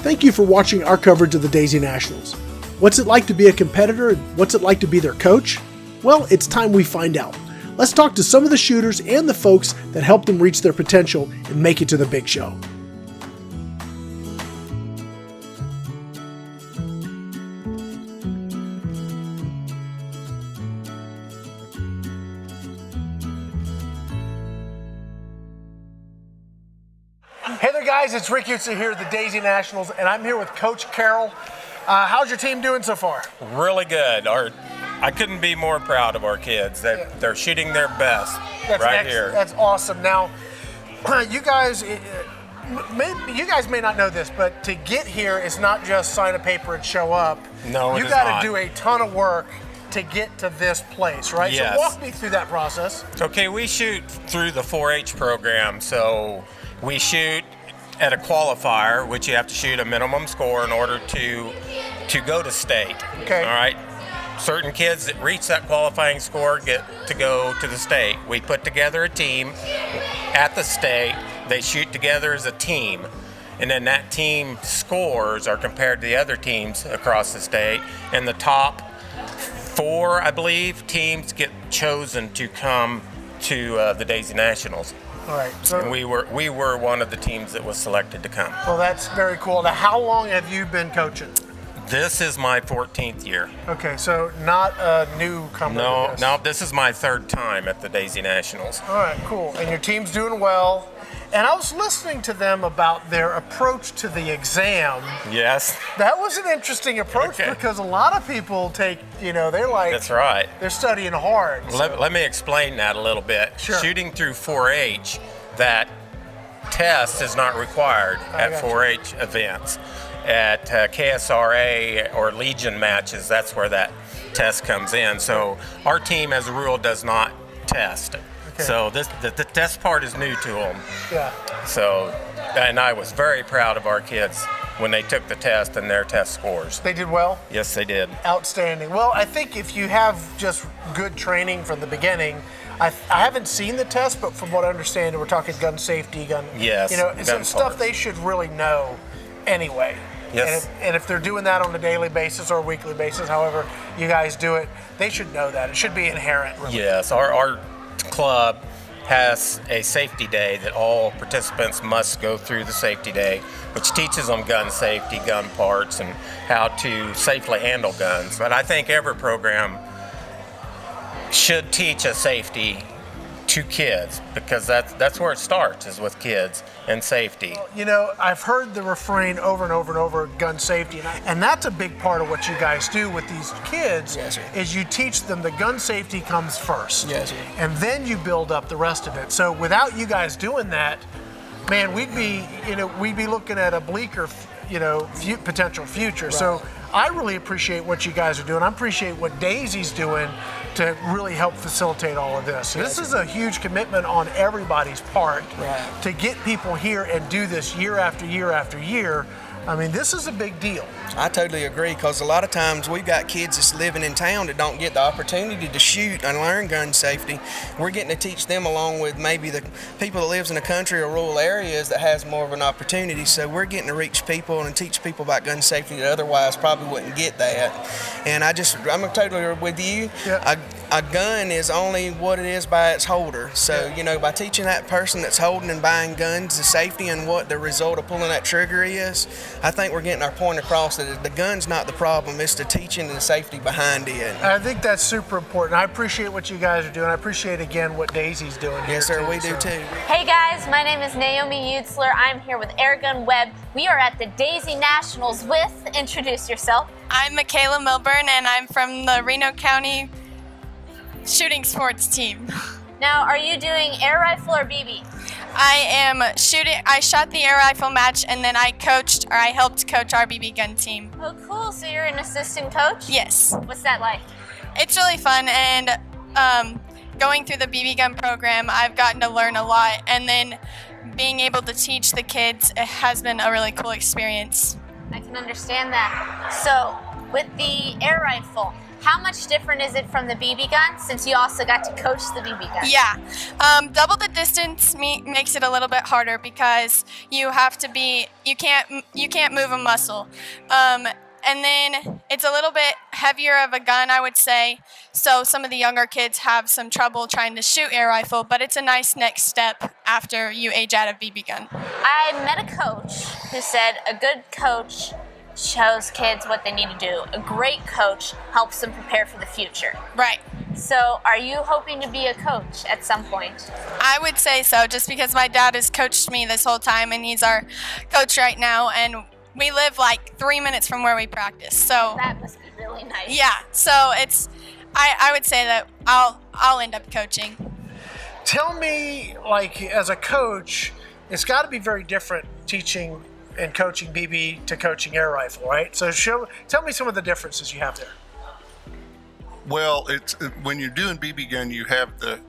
Thank you for watching our coverage of the Daisy Nationals. What's it like to be a competitor and what's it like to be their coach? Well, it's time we find out. Let's talk to some of the shooters and the folks that helped them reach their potential and make it to the big show. Hey there guys, it's Rick Utsa here at the Daisy Nationals, and I'm here with Coach Carroll. How's your team doing so far? Really good. I couldn't be more proud of our kids. They're shooting their best here. That's awesome. Now, you guys may not know this, but to get here is not just sign a paper and show up. No, you got to do a ton of work to get to this place, right? Yes. So walk me through that process. Okay, we shoot through the 4-H program, so we shoot at a qualifier, which you have to shoot a minimum score in order to go to state. Okay. All right. Certain kids that reach that qualifying score get to go to the state. We put together a team at the state. They shoot together as a team, and then that team scores are compared to the other teams across the state, and the top 4, I believe, teams get chosen to come to the Daisy Nationals. All right. So and we were one of the teams that was selected to come. Well, that's very cool. Now, how long have you been coaching? This is my 14th year. Okay, so not a newcomer. No, this is my 3rd time at the Daisy Nationals. All right, cool. And your team's doing well. And I was listening to them about their approach to the exam. Yes. That was an interesting approach because a lot of people take, they're like, that's right. They're studying hard. Let me explain that a little bit. Sure. Shooting through 4-H, that test is not required at 4-H events. At KSRA or Legion matches, that's where that test comes in. So our team, as a rule, does not test. Okay. So the test part is new to them. Yeah. So, and I was very proud of our kids when they took the test and their test scores. They did well? Yes, they did. Outstanding. Well, I think if you have just good training from the beginning, I haven't seen the test, but from what I understand, we're talking gun safety, Yes, it's some stuff they should really know anyway. Yes. And if they're doing that on a daily basis or a weekly basis, however you guys do it, they should know that. It should be inherent, really. Yes, our club has a safety day that all participants must go through the safety day, which teaches them gun safety, gun parts, and how to safely handle guns. But I think every program should teach a safety to kids, because that's where it starts, is with kids and safety. I've heard the refrain over and over and over, gun safety, and that's a big part of what you guys do with these kids. Yes, sir. Is you teach them the gun safety comes first. Yes, sir. And then you build up the rest of it. So without you guys doing that, man, we'd be looking at a bleaker, potential future. Right. So I really appreciate what you guys are doing. I appreciate what Daisy's doing to really help facilitate all of this. This is a huge commitment on everybody's part to get people here and do this year after year after year. I mean, this is a big deal. I totally agree, because a lot of times we've got kids that's living in town that don't get the opportunity to shoot and learn gun safety. We're getting to teach them along with maybe the people that lives in the country or rural areas that has more of an opportunity. So we're getting to reach people and teach people about gun safety that otherwise probably wouldn't get that. And I'm totally with you. Yeah. A gun is only what it is by its holder. So, by teaching that person that's holding and buying guns the safety and what the result of pulling that trigger is, I think we're getting our point across that the gun's not the problem, it's the teaching and the safety behind it. I think that's super important. I appreciate what you guys are doing. I appreciate, again, what Daisy's doing here. Yes, sir, we do too. Hey guys, my name is Naomi Utzler. I'm here with Airgun Web. We are at the Daisy Nationals with, introduce yourself. I'm Michaela Milburn, and I'm from the Reno County shooting sports team. Now, are you doing air rifle or BB? I shot the air rifle match, and then I helped coach our BB gun team. Oh, cool. So you're an assistant coach? Yes. What's that like? It's really fun, and going through the BB gun program, I've gotten to learn a lot, and then being able to teach the kids, it has been a really cool experience. I can understand that. So with the air rifle, how much different is it from the BB gun, since you also got to coach the BB gun? Yeah, double the distance makes it a little bit harder because you have to be, you can't move a muscle. And then it's a little bit heavier of a gun, I would say. So some of the younger kids have some trouble trying to shoot air rifle, but it's a nice next step after you age out of BB gun. I met a coach who said a good coach shows kids what they need to do. A great coach helps them prepare for the future. Right. So are you hoping to be a coach at some point? I would say so, just because my dad has coached me this whole time, and he's our coach right now, and we live like 3 minutes from where we practice. So That must be really nice. yeah, so it's, I would say that I'll end up coaching. Tell me, like, as a coach, it's got to be very different teaching and coaching BB to coaching air rifle, right? So tell me some of the differences you have there. Well, it's when you're doing BB gun, you have the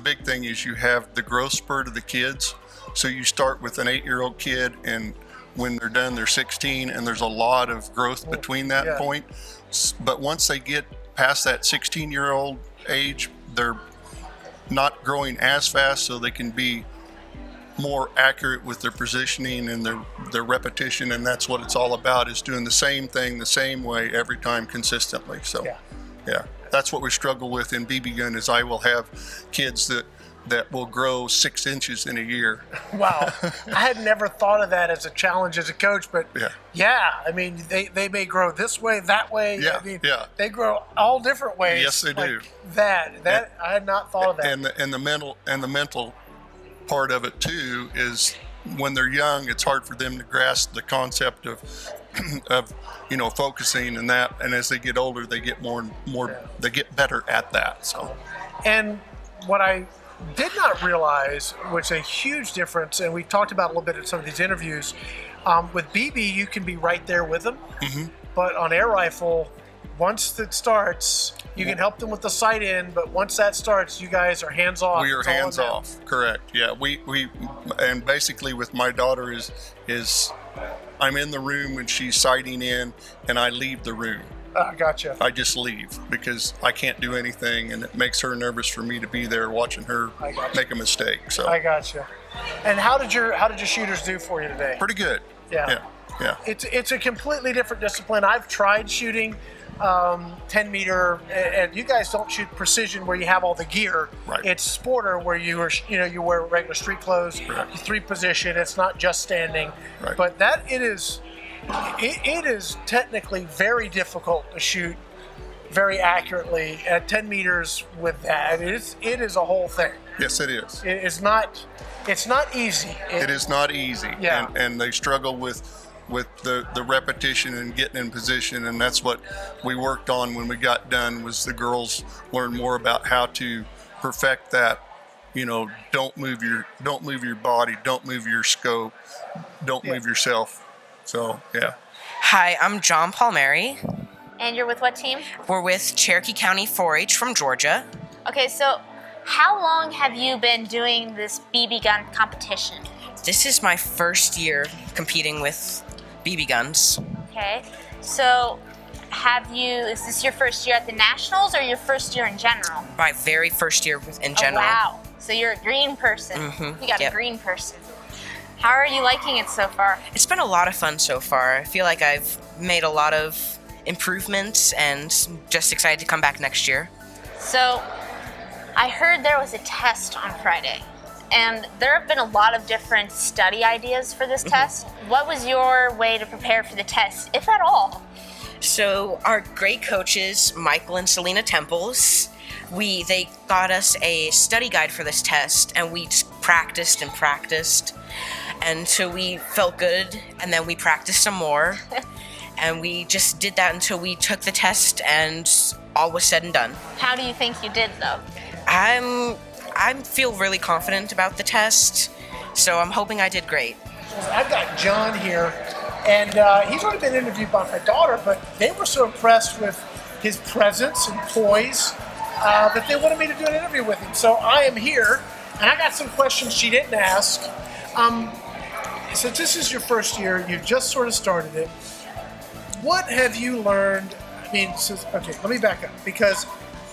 big thing is you have the growth spurt of the kids. So you start with an 8-year-old kid, and when they're done, they're 16, and there's a lot of growth between that point. But once they get past that 16-year-old age, they're not growing as fast, so they can be more accurate with their positioning and their repetition, and that's what it's all about, is doing the same thing the same way every time consistently. So yeah, that's what we struggle with in BB gun, is I will have kids that will grow 6 inches in a year. Wow. I had never thought of that as a challenge as a coach, but I mean, they may grow this way, that way. Yeah, I mean, they grow all different ways. Yes, they do. That I had not thought of that. And the mental part of it too is when they're young, it's hard for them to grasp the concept of focusing and that. And as they get older, they get more and more. They get better at that. So, and what I did not realize was a huge difference, and we talked about a little bit in some of these interviews. With BB, you can be right there with them, but on air rifle, once it starts, you can help them with the sight in, but once that starts, you guys are hands off. We are hands off. Correct. Yeah. We and basically with my daughter is I'm in the room when she's sighting in, and I leave the room. Gotcha. I just leave because I can't do anything, and it makes her nervous for me to be there watching her make a mistake. So I gotcha. And how did your shooters do for you today? pretty good. Yeah. It's a completely different discipline. I've tried shooting 10 meter, and you guys don't shoot precision where you have all the gear. Right. It's sporter where you wear regular street clothes, you 3-position. It's not just standing. Right. But it is technically very difficult to shoot very accurately at 10 meters with that. It is a whole thing. Yes, it is. It's not easy. It is not easy. Yeah. And they struggle with the repetition and getting in position, and that's what we worked on when we got done, was the girls learn more about how to perfect that. Don't move your body, don't move your scope, don't move yourself. So yeah. Hi, I'm John Palmieri. And you're with what team? We're with Cherokee County 4-H from Georgia. Okay, so how long have you been doing this BB gun competition? This is my first year competing with BB guns. Okay, so is this your first year at the Nationals or your first year in general? My very first year in general. Oh, wow. So you're a green person. You got a green person. How are you liking it so far? It's been a lot of fun so far. I feel like I've made a lot of improvements and just excited to come back next year. So I heard there was a test on Friday, and there have been a lot of different study ideas for this test. What was your way to prepare for the test, if at all? So our great coaches, Michael and Selena Temples, they got us a study guide for this test, and we just practiced and practiced. And so we felt good, and then we practiced some more. And we just did that until we took the test, and all was said and done. How do you think you did, though? I feel really confident about the test, so I'm hoping I did great. I've got John here, and he's already been interviewed by my daughter, but they were so impressed with his presence and poise that they wanted me to do an interview with him. So I am here, and I got some questions she didn't ask. Since this is your first year, you've just sort of started it, what have you learned I mean, okay, let me back up, because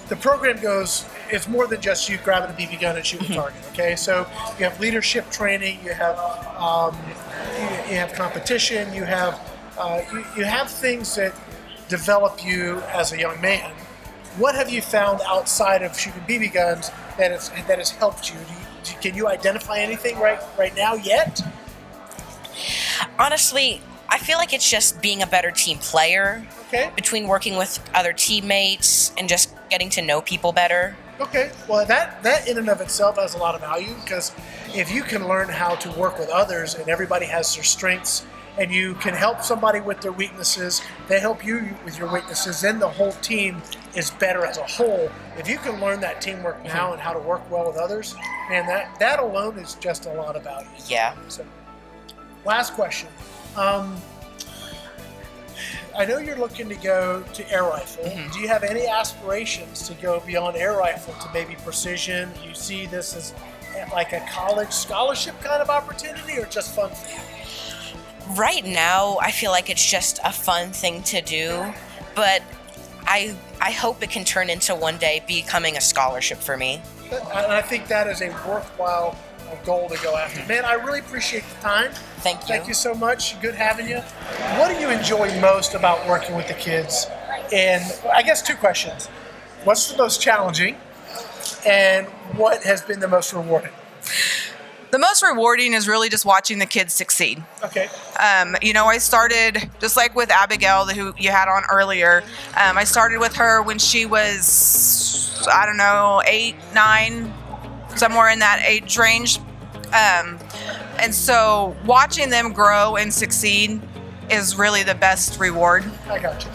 the program goes, it's more than just you grabbing a BB gun and shooting a target, okay? So you have leadership training, you have competition, you have things that develop you as a young man. What have you found outside of shooting BB guns that has helped you? Can you identify anything right now yet? Honestly, I feel like it's just being a better team player. Okay. Between working with other teammates and just getting to know people better. Okay. Well, that in and of itself has a lot of value, because if you can learn how to work with others and everybody has their strengths, and you can help somebody with their weaknesses, they help you with your weaknesses, then the whole team is better as a whole. If you can learn that teamwork now and how to work well with others, man, that alone is just a lot of value. Yeah. So, last question. I know you're looking to go to air rifle. Do you have any aspirations to go beyond air rifle to maybe precision? Do you see this as like a college scholarship kind of opportunity, or just fun for you? Right now, I feel like it's just a fun thing to do, but I hope it can turn into one day becoming a scholarship for me. And I think that is a worthwhile goal to go after. Man, I really appreciate the time. Thank you. Thank you so much. Good having you. What do you enjoy most about working with the kids? And I guess two questions. What's the most challenging? And what has been the most rewarding? The most rewarding is really just watching the kids succeed. Okay. I started, just like with Abigail, who you had on earlier, I started with her when she was, 8, 9, somewhere in that age range. And so watching them grow and succeed is really the best reward. I got you.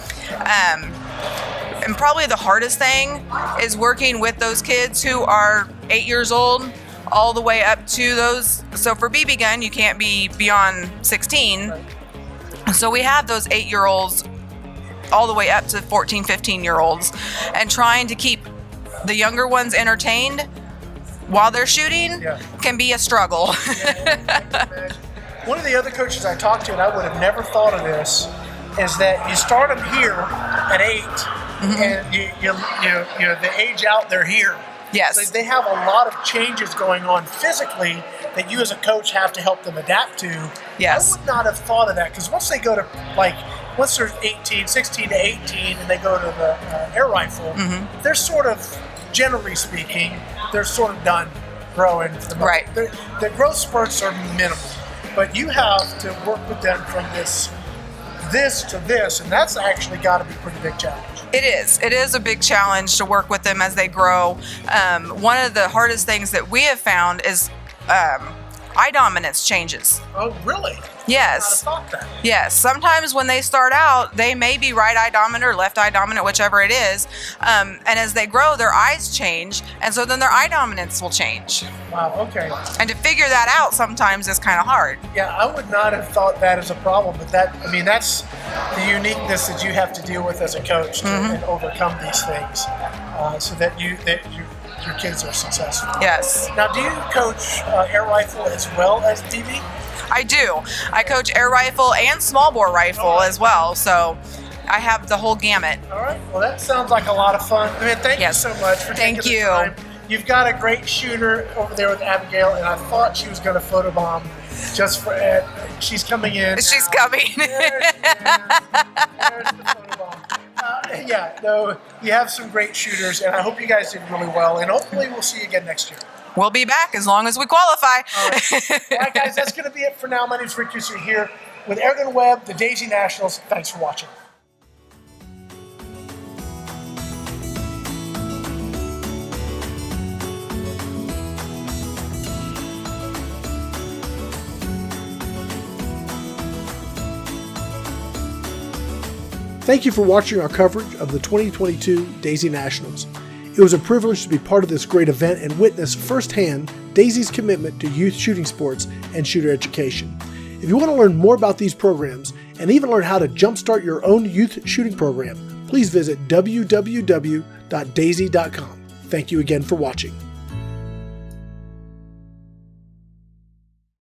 And probably the hardest thing is working with those kids who are 8 years old all the way up to those. So for BB gun, you can't be beyond 16. Right. So we have those 8-year-olds all the way up to 14, 15-year-olds, and trying to keep the younger ones entertained while they're shooting can be a struggle. One of the other coaches I talked to, and I would have never thought of this, is that you start them here at 8, and you the age out, they're here. Yes. So they have a lot of changes going on physically that you as a coach have to help them adapt to. Yes. I would not have thought of that, because once they go to, once they're 16 to 18 and they go to the air rifle, they're sort of, generally speaking, they're sort of done growing. Right. The growth spurts are minimal, but you have to work with them from this to this, and that's actually got to be a pretty big challenge. It is. It is a big challenge to work with them as they grow. One of the hardest things that we have found is eye dominance changes. Oh, really? Yes. I thought that. Yes. Sometimes when they start out, they may be right eye dominant or left eye dominant, whichever it is. And as they grow, their eyes change, and so then their eye dominance will change. Wow. Okay. And to figure that out sometimes is kind of hard. Yeah, I would not have thought that as a problem, but that's the uniqueness that you have to deal with as a coach to and overcome these things, so that your kids are successful. Yes. Now, do you coach air rifle as well as BB? I do. I coach air rifle and small bore rifle as well, so I have the whole gamut. All right. Well, that sounds like a lot of fun. Man, thank you so much for taking the time. You've got a great shooter over there with Abigail, and I thought she was going to photobomb just for Ed. She's coming in. She's coming. There's the photobomb. You have some great shooters, and I hope you guys did really well, and hopefully we'll see you again next year. We'll be back as long as we qualify. All right, guys, that's going to be it for now. My name is Rick Husser here with Airgun Web, the Daisy Nationals. Thanks for watching. Thank you for watching our coverage of the 2022 Daisy Nationals. It was a privilege to be part of this great event and witness firsthand Daisy's commitment to youth shooting sports and shooter education. If you want to learn more about these programs and even learn how to jumpstart your own youth shooting program, please visit www.daisy.com. Thank you again for watching.